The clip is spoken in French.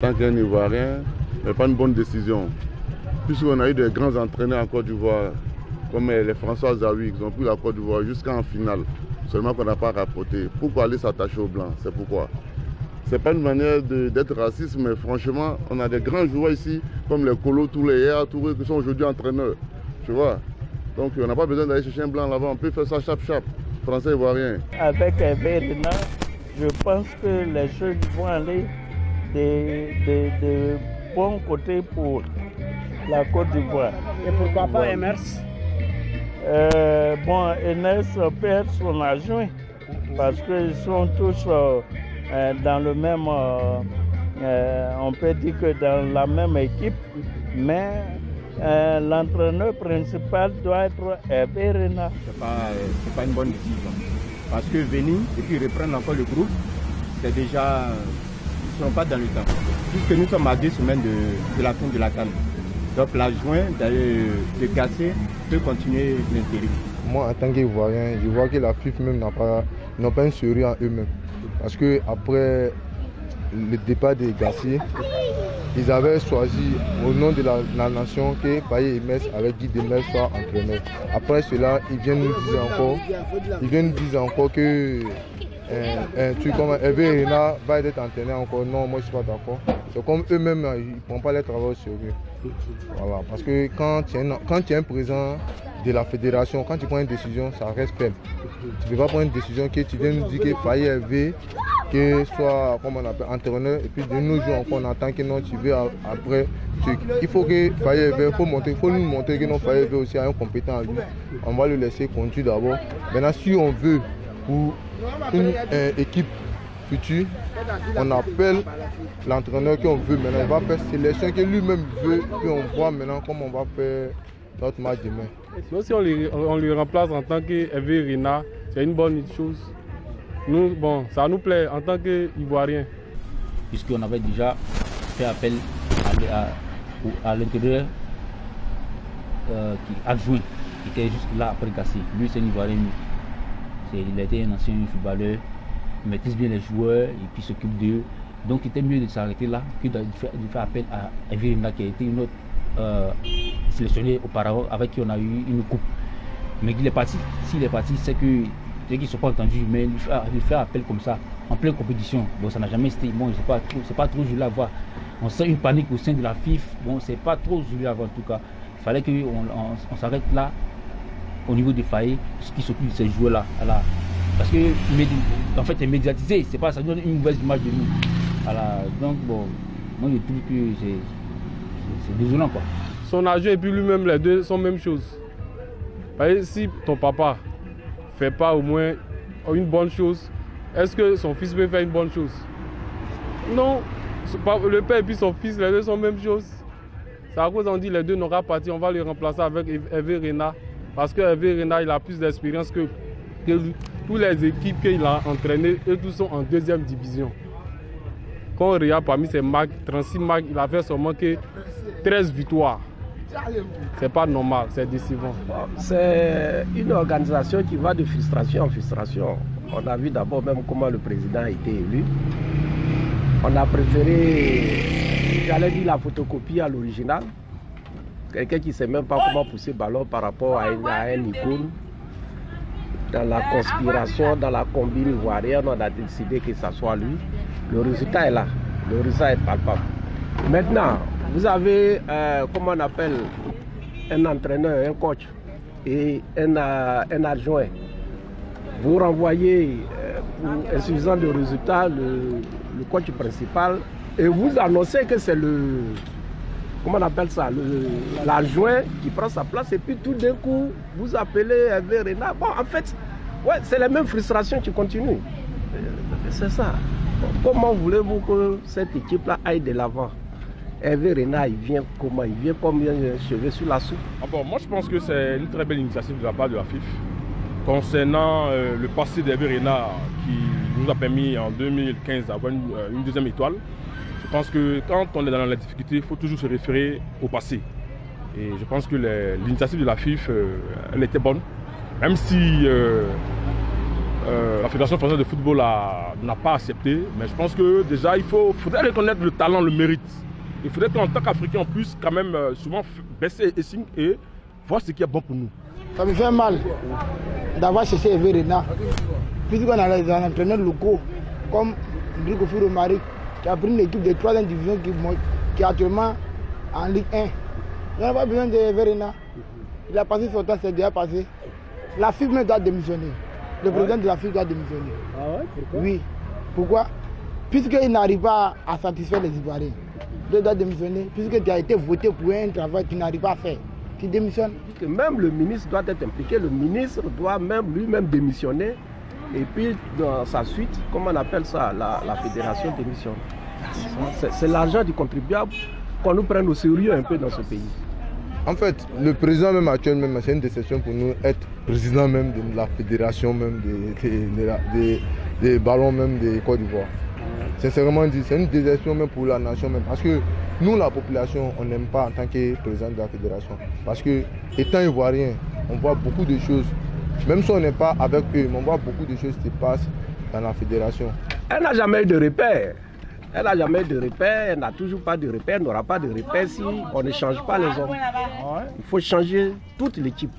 Tant qu'un Ivoirien, mais pas une bonne décision. Puisqu'on a eu des grands entraîneurs en Côte d'Ivoire, comme les François Zawi, qui ont pris la Côte d'Ivoire jusqu'en finale, seulement qu'on n'a pas rapporté. Pourquoi aller s'attacher aux Blancs? C'est pourquoi. C'est pas une manière d'être raciste, mais franchement, on a des grands joueurs ici, comme les Kolo Touré, Yaya Touré, qui sont aujourd'hui entraîneurs. Tu vois? Donc on n'a pas besoin d'aller chercher un blanc là-bas, on peut faire ça chap-chap, français ivoirien. Avec Hervé Renard, je pense que les choses vont aller de bons côtés pour la Côte d'Ivoire. Et pourquoi pas Emers? Bon, Emers peut être son adjoint, parce qu'ils sont tous dans le même, on peut dire que dans la même équipe, mais l'entraîneur principal doit être Hervé Renard. C'est pas une bonne décision. Parce que venir et puis reprendre encore le groupe, c'est déjà, ils ne sont pas dans le temps. Puisque nous sommes à 2 semaines de la fin de la CAN. Donc l'adjoint de Gassé peut continuer l'intérim. Moi, en tant qu'Ivoirien, je vois que la FIFA même n'a pas un sérieux en eux-mêmes. Parce qu'après le départ des Gassé, ils avaient choisi au nom de la nation que Paye Emers avec Guy Demers soit entraîneur. Après cela, ils viennent nous dire encore que comme Hervé Renard va être entraîneur encore. Non, moi je ne suis pas d'accord. C'est comme eux-mêmes, ils ne prennent pas les travaux au sérieux. Voilà. Parce que quand tu es un président de la fédération, quand tu prends une décision, ça reste ferme. Tu ne peux pas prendre une décision que tu viens nous dire que Paye Hervé que soit comme on appelle entraîneur et puis de nos jours encore on entend que non tu veux après il faut que Paye Hervé il faut nous montrer que non Paye Hervé aussi a un compétent à lui. On va le laisser conduire d'abord. Maintenant si on veut pour une équipe future, on appelle l'entraîneur qu'on veut maintenant. Il va faire sélection que lui-même veut puis on voit maintenant comment on va faire notre match demain. Donc si on lui remplace en tant qu'Hervé Renard, c'est une bonne chose. Nous, bon, ça nous plaît en tant qu'Ivoiriens. Puisqu'on avait déjà fait appel à l'intérieur adjoint, qui était juste là après Gassé. Lui, c'est un Ivoirien. Il était un ancien footballeur, il maîtrise bien les joueurs et puis s'occupe d'eux. Donc il était mieux de s'arrêter là que de faire appel à Hervé Renard, qui a été une autre sélectionné auparavant, avec qui on a eu une coupe. Mais il est parti. S'il est parti, c'est que ceux qui ne sont pas entendus, mais lui faire appel comme ça, en pleine compétition, bon, ça n'a jamais été, bon, c'est pas trop joli à voir. On sent une panique au sein de la FIFA, bon, c'est pas trop joli à voir en tout cas. Il fallait qu'on s'arrête là, au niveau des failles, ce qui s'occupe de ces joueurs-là. Voilà. Parce que, en fait, c'est médiatisé, c'est pas, ça donne une mauvaise image de nous. Voilà. Donc, bon, moi je trouve que c'est désolant, quoi. Son adjoint et puis lui-même, les deux sont même chose. Si ton papa fait pas au moins une bonne chose, est-ce que son fils peut faire une bonne chose? Non. Le père et puis son fils, les deux sont même chose. C'est à cause on dit les deux n'aura pas parti, on va le remplacer avec Hervé Renard. Parce que Hervé Renard, il a plus d'expérience que toutes les équipes qu'il a entraînées, eux tous sont en 2e division. Quand on regarde parmi ses marques, 36 marques, il a fait seulement que 13 victoires. C'est pas normal, c'est décevant. C'est une organisation qui va de frustration en frustration. On a vu d'abord même comment le président a été élu. On a préféré, j'allais dire, la photocopie à l'original. Quelqu'un qui ne sait même pas comment pousser le ballon par rapport à un icône. Dans la conspiration, dans la combine ivoirienne, on a décidé que ce soit lui. Le résultat est là, le résultat est palpable. Maintenant, vous avez, comment on appelle, un entraîneur, un coach et un adjoint. Vous renvoyez pour insuffisance de résultats le coach principal et vous annoncez que c'est le, comment on appelle ça, l'adjoint qui prend sa place et puis tout d'un coup, vous appelez Hervé Renard. Bon, en fait, ouais, c'est la même frustration qui continue. C'est ça. Comment voulez-vous que cette équipe-là aille de l'avant? Hervé Renard, il vient comment? Il vient comme un cheveu sur la soupe. Bon, moi, je pense que c'est une très belle initiative de la part de la FIFA. Concernant le passé d'Hervé Renard, qui nous a permis en 2015 d'avoir une 2e étoile, je pense que quand on est dans la difficulté, il faut toujours se référer au passé. Et je pense que l'initiative de la FIFA, elle était bonne. Même si la Fédération française de football n'a pas accepté. Mais je pense que déjà, il faudrait reconnaître le talent, le mérite. Il faudrait qu'en tant qu'Africains, on puisse quand même souvent baisser les signes et voir ce qui est bon pour nous. Ça me fait mal d'avoir cherché Everina. Puisqu'on a des entraîneurs locaux comme Drigo Romaric qui a pris une équipe de 3e division qui est actuellement en Ligue 1. On n'a pas besoin d'Everina. Il a passé son temps, c'est déjà passé. La FIF même doit démissionner. Le président de la FIF doit démissionner. Ah ouais, pourquoi? Oui. Pourquoi? Puisqu'il n'arrive pas à satisfaire les Ivoiriens. Il doit démissionner. Puisque tu as été voté pour un travail que tu n'arrives pas à faire. Tu démissionnes. Que même le ministre doit être impliqué. Le ministre doit même lui-même démissionner. Et puis dans sa suite, comment on appelle ça, la fédération démissionne. C'est l'argent du contribuable qu'on nous prenne au sérieux un peu dans ce pays. En fait, le président même actuel, c'est une déception pour nous, être président même de la fédération même des ballons même de Côte d'Ivoire. Sincèrement dit, c'est une déception même pour la nation même. Parce que nous, la population, on n'aime pas en tant que président de la fédération. Parce que étant ivoirien, on voit beaucoup de choses. Même si on n'est pas avec eux, on voit beaucoup de choses qui se passent dans la fédération. Elle n'a jamais eu de repère. Elle n'a jamais eu de repère, elle n'a toujours pas de repère, elle n'aura pas de repère si on ne change pas les hommes. Il faut changer toute l'équipe.